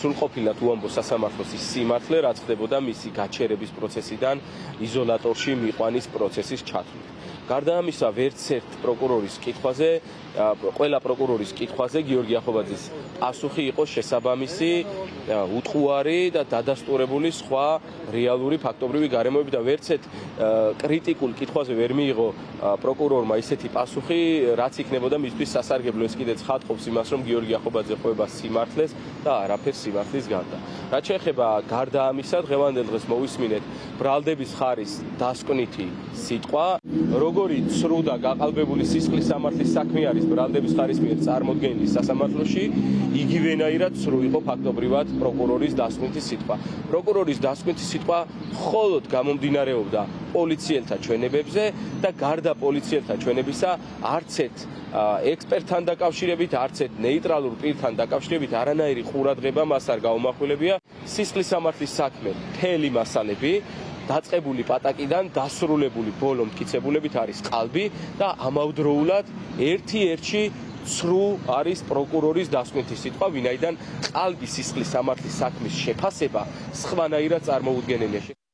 სრულყოფილად უამბო სასამართლოს ის სიმართლე, რაც ხდებოდა მისი გაჩერების პროცესიდან იზოლატორში მიყვანის პროცესის ჩათვლით. გარდა ამისა, ვერც ერთ პროკურორის კითხვაზე, ყველა პროკურორის კითხვაზე გიორგი ახობაძის პასუხი იყო შესაბამისი, უტყუარი და დადასტურებული სხვა რეალური ფაქტობრივი გარემოები და ვერც ერთ კრიტიკულ კითხვაზე ვერ მიიღო პროკურორმა ისეთი პასუხი, რაც იქნებოდა მისთვის სასარგებლო. ეს კიდეც ხატყობს იმას, რომ გიორგი ახობაძე ყვება სიმართლეს და არაფერს სიმართლის გარდა. რაც შეეხება გარდა ამისა, დღევანდელ დღეს მოვისმინეთ ბრალდების ხარის დასკვნითი სიტყვა, როგორი ცრუ და გაყალბებული სისხლის სამართლის საქმე არის ბრალდების ხარის მიერ წარმოდგენილი სასამართლოში, იგივენაირად ცრუ იყო ფაქტობრივად პროკურორის დასკვნითი სიტყვა. პროკურორის დასკვნითი სიტყვა მხოლოდ გამომდინარეობდა პოლიციელთა ჩვენებებზე და გარდა პოლიციელთა ჩვენებისა არც ერთ ექსპერტთან დაკავშირებით, არც ერთ ნეიტრალურ პირთან დაკავშირებით არანაირი ყურადღება მას არ გაუმახვილებია. სისხლის სამართლის საქმე მთელი მასალები დაწყებული პატაკიდან დასრულებული ბოლო მტკიცებულებით არის ყალბი და ამავდროულად ერთ-ერთი ცრუ არის პროკურორის დასკვნითი სიტყვა, ვინაიდან ყალბი სისხლის სამართლის საქმის შეფასება სხვანაირად წარმოუდგენელია.